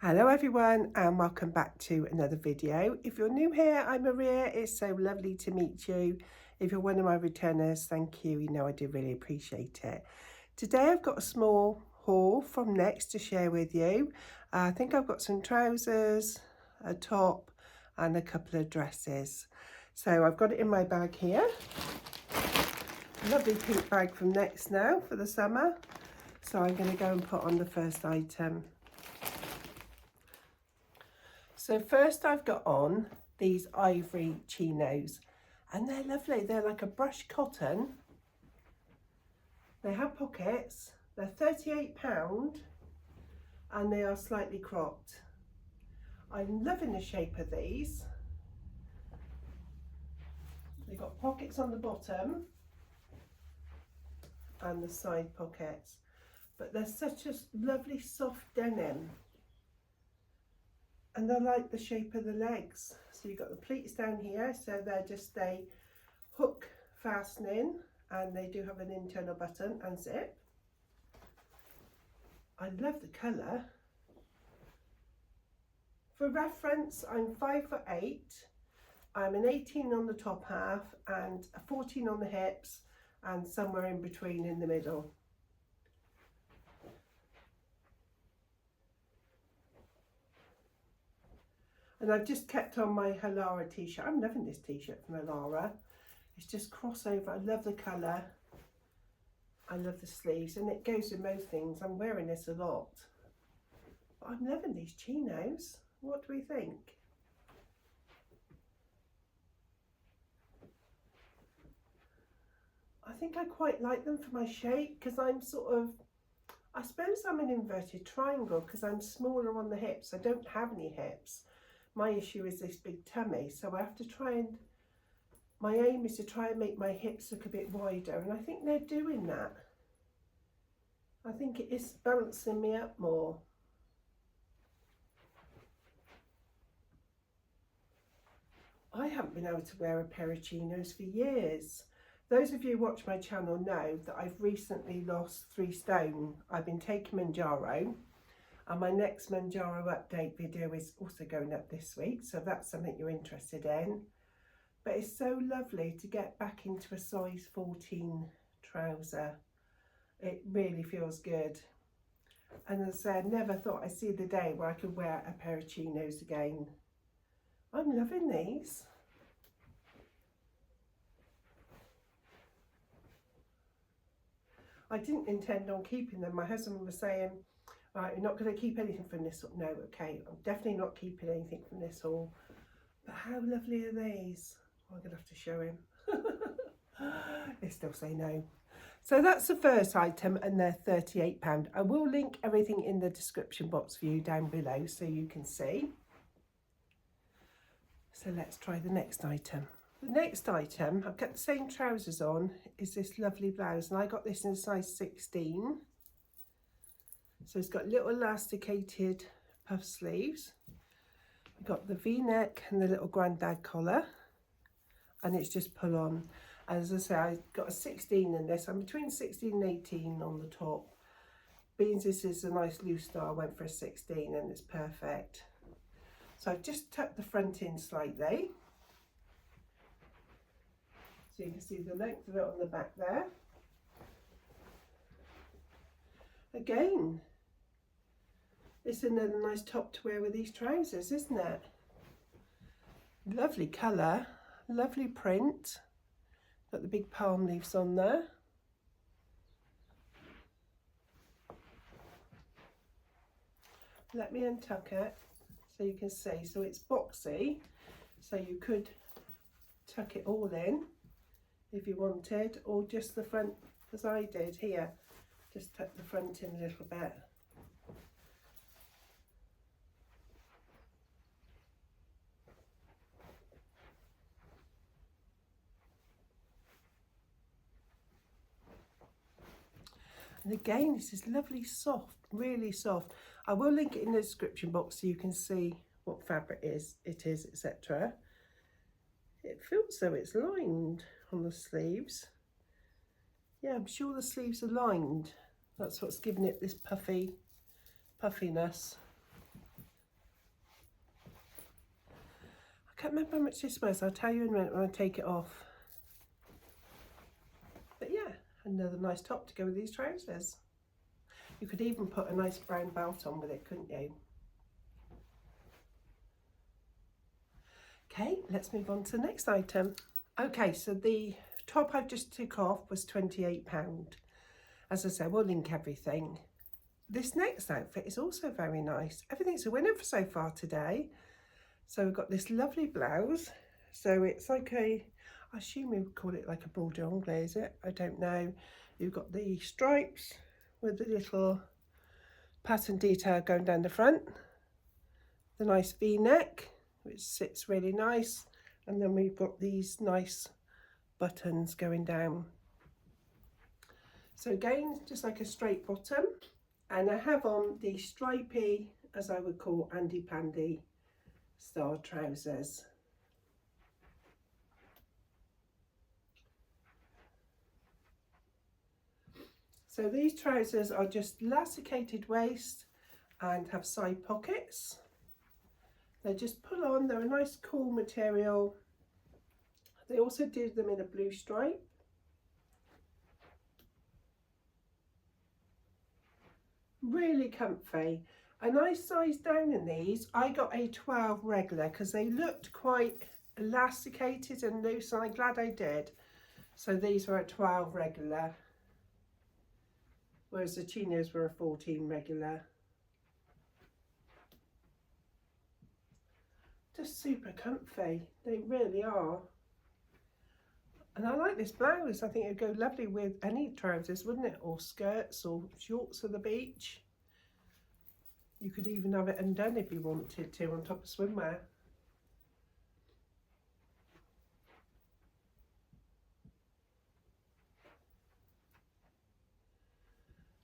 Hello everyone and welcome back to another video. If you're new here, I'm Maria. It's so lovely to meet you. If you're one of my returners, thank you. You know I do really appreciate it. Today I've got a small haul from Next to share with you. I think I've got some trousers, a top and a couple of dresses. So I've got it in my bag here. Lovely pink bag from Next now for the summer. So I'm going to go and put on the first item. So first I've got on these Ivory Chinos and they're lovely. They're like a brushed cotton. They have pockets. They're £38 and they are slightly cropped. I'm loving the shape of these. They've got pockets on the bottom and the side pockets, but they're such a lovely soft denim. And I like the shape of the legs. So you've got the pleats down here, so they're just a hook fastening, and they do have an internal button and zip. I love the colour. For reference, I'm 5'8". I'm an 18 on the top half and a 14 on the hips and somewhere in between in the middle. And I've just kept on my Halara t-shirt. I'm loving this t-shirt from Halara. It's just crossover. I love the colour. I love the sleeves, and it goes with most things. I'm wearing this a lot. But I'm loving these chinos. What do we think? I think I quite like them for my shape because I'm sort of, I suppose I'm an inverted triangle because I'm smaller on the hips. I don't have any hips. My issue is this big tummy, so I have to try and, my aim is to try and make my hips look a bit wider, and I think they're doing that. I think it is balancing me up more. I haven't been able to wear a pair of chinos for years. Those of you who watch my channel know that I've recently lost 3 stone. I've been taking Manjaro. And my next Manjaro update video is also going up this week, so that's something you're interested in. But it's so lovely to get back into a size 14 trouser. It really feels good. And as I said, I never thought I'd see the day where I could wear a pair of chinos again. I'm loving these. I didn't intend on keeping them. My husband was saying, right, you're not going to keep anything from this haul. No, okay, I'm definitely not keeping anything from this haul. But how lovely are these? Oh, I'm going to have to show him. They still say no. So that's the first item and they're £38. I will link everything in the description box for you down below so you can see. So let's try the next item. The next item, I've got the same trousers on, is this lovely blouse, and I got this in a size 16. So it's got little elasticated puff sleeves. We've got the V-neck and the little grandad collar, and it's just pull on. As I say, I got a 16 in this. I'm between 16 and 18 on the top. Being this is a nice loose style, I went for a 16 and it's perfect. So I've just tucked the front in slightly. So you can see the length of it on the back there. Again, it's another nice top to wear with these trousers, isn't it? Lovely colour, lovely print. Got the big palm leaves on there. Let me untuck it so you can see. So it's boxy, so you could tuck it all in if you wanted, or just the front as I did here. Just tuck the front in a little bit. And again, this is lovely soft, really soft. I will link it in the description box so you can see what fabric it is, etc. It feels though it's lined on the sleeves. Yeah, I'm sure the sleeves are lined. That's what's giving it this puffiness. can't remember how much this was. I'll tell you in a minute when I take it off. But yeah, another nice top to go with these trousers. You could even put a nice brown belt on with it, couldn't you? Okay, let's move on to the next item. Okay, so the top I've just took off was £28. As I said, we'll link everything. This next outfit is also very nice. Everything's a winner for so far today. So we've got this lovely blouse. So it's like I assume we would call it like a bordeaux anglais, is it? I don't know. You've got the stripes with the little pattern detail going down the front. The nice V-neck, which sits really nice. And then we've got these nice buttons going down. So again, just like a straight bottom. And I have on the stripy, as I would call Andy Pandy style trousers. So these trousers are just elasticated waist and have side pockets. They just pull on, they're a nice cool material. They also do them in a blue stripe. Really comfy. A nice size down in these. I got a 12 regular because they looked quite elasticated and loose, and I'm glad I did. So these were a 12 regular, whereas the chinos were a 14 regular. Just super comfy, they really are. And I like this blouse. I think it'd go lovely with any trousers, wouldn't it? Or skirts or shorts for the beach. You could even have it undone if you wanted to on top of swimwear.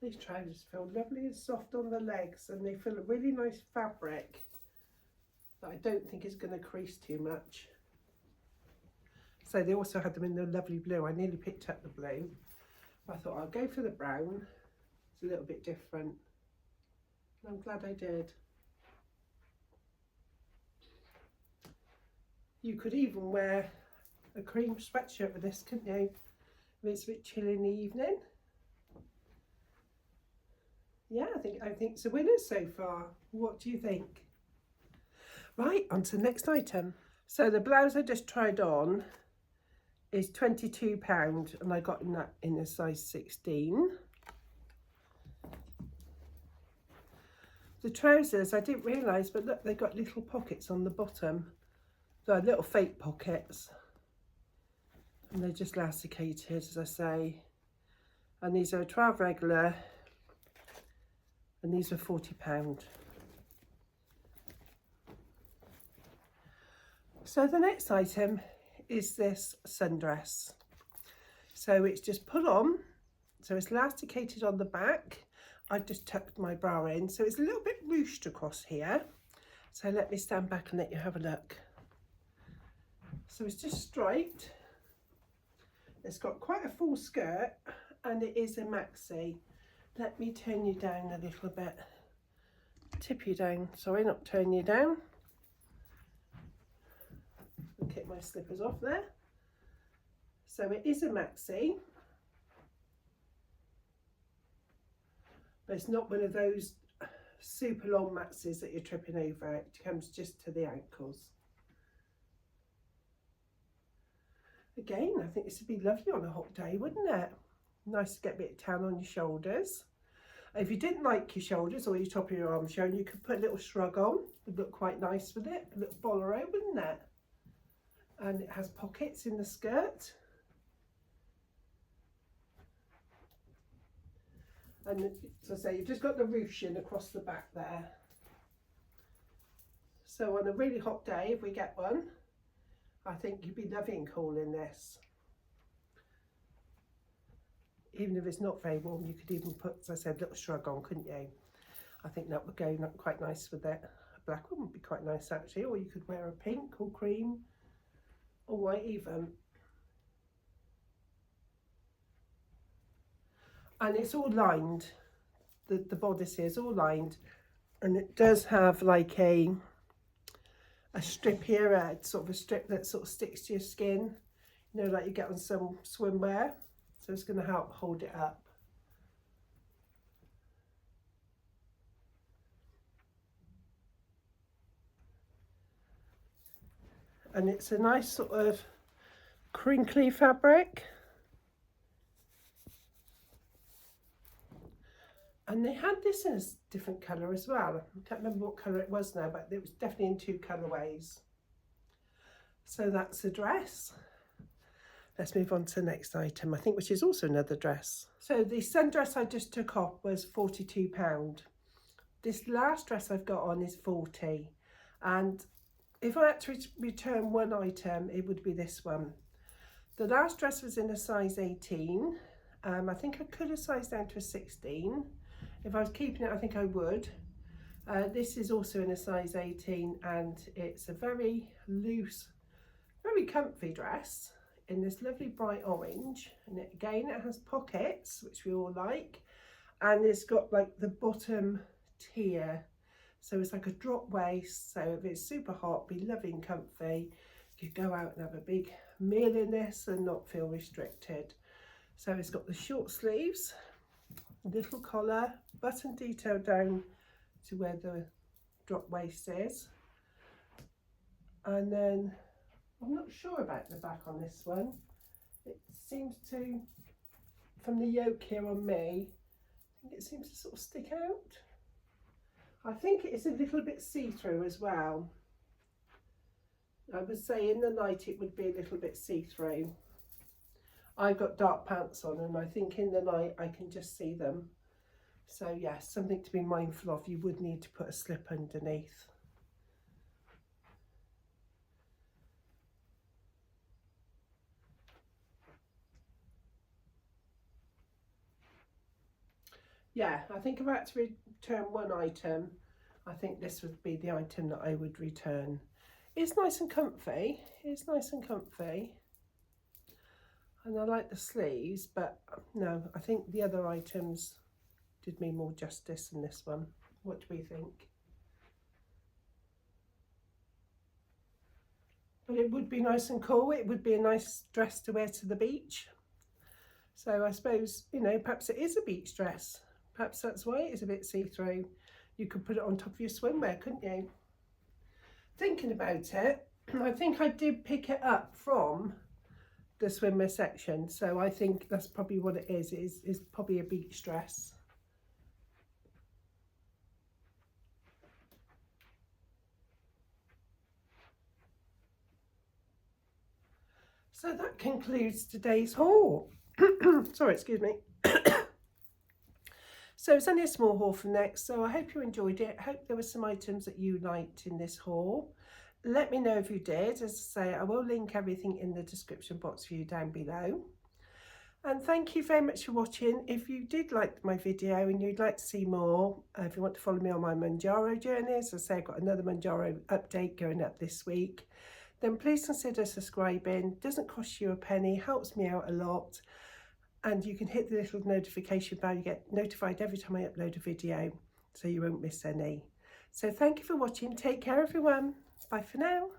These trousers feel lovely and soft on the legs, and they feel a really nice fabric that I don't think is going to crease too much. So they also had them in the lovely blue. I nearly picked up the blue. I thought I'll go for the brown. It's a little bit different. And I'm glad I did. You could even wear a cream sweatshirt with this, couldn't you? If it's a bit chilly in the evening. Yeah, I think it's a winner so far. What do you think? Right, on to the next item. So the blouse I just tried on is £22, and I got that in a size 16. The trousers, I didn't realise, but look, they've got little pockets on the bottom. They're little fake pockets. And they're just elasticated, as I say. And these are a 12 regular, and these were £40. So the next item is this sundress. So it's just put on, so it's elasticated on the back. I've just tucked my bra in, so it's a little bit ruched across here. So let me stand back and let you have a look. So it's just striped. It's got quite a full skirt, and it is a maxi. Let me turn you down a little bit. Tip you down, sorry, not turn you down. I'll kick my slippers off there. So it is a maxi, but it's not one of those super long maxis that you're tripping over. It comes just to the ankles. Again, I think this would be lovely on a hot day, wouldn't it? Nice to get a bit of tan on your shoulders. If you didn't like your shoulders or your top of your arm showing, you could put a little shrug on. It would look quite nice with it. A little bolero, wouldn't it? And it has pockets in the skirt. And as I say, you've just got the ruching across the back there. So on a really hot day, if we get one, I think you'd be loving cool in this. Even if it's not very warm, you could even put, as I said, a little shrug on, couldn't you? I think that would go quite nice with it. A black one would be quite nice actually, or you could wear a pink or cream or white even. And it's all lined, the bodice is all lined, and it does have like a a strip here, sort of a strip that sort of sticks to your skin, you know, like you get on some swimwear. So it's going to help hold it up. And it's a nice sort of crinkly fabric. And they had this in a different colour as well. I can't remember what colour it was now, but it was definitely in 2 colourways. So that's the dress. Let's move on to the next item, I think, which is also another dress. So the sundress I just took off was £42. This last dress I've got on is £40. And if I had to return one item, it would be this one. The last dress was in a size 18. I think I could have sized down to a 16. If I was keeping it, I think I would. This is also in a size 18, and it's a very loose, very comfy dress in this lovely bright orange. And again, it has pockets, which we all like. And it's got like the bottom tier. So it's like a drop waist. So if it's super hot, be lovely and comfy. You could go out and have a big meal in this and not feel restricted. So it's got the short sleeves, little collar, button detail down to where the drop waist is. And then I'm not sure about the back on this one. It seems to, from the yoke here on me, I think it seems to sort of stick out. I think it's a little bit see-through as well. I would say in the night it would be a little bit see-through. I've got dark pants on, and I think in the night I can just see them. So yes, something to be mindful of. You would need to put a slip underneath. Yeah, I think if I had to return one item, I think this would be the item that I would return. It's nice and comfy. It's nice and comfy. And I like the sleeves, but no, I think the other items did me more justice than this one. What do we think? But it would be nice and cool. It would be a nice dress to wear to the beach. So I suppose, you know, perhaps it is a beach dress. Perhaps that's why it is a bit see-through. You could put it on top of your swimwear, couldn't you? Thinking about it, I think I did pick it up from the swimwear section. So I think that's probably what it is probably a beach dress. So that concludes today's haul. Sorry, excuse me. So it's only a small haul for next, so I hope you enjoyed it. I hope there were some items that you liked in this haul. Let me know if you did. As I say, I will link everything in the description box for you down below. And thank you very much for watching. If you did like my video and you'd like to see more, if you want to follow me on my Manjaro journeys, as I say, I've got another Manjaro update going up this week, then please consider subscribing. Doesn't cost you a penny, helps me out a lot. And you can hit the little notification bell. You get notified every time I upload a video, so you won't miss any. So thank you for watching. Take care, everyone. Bye for now.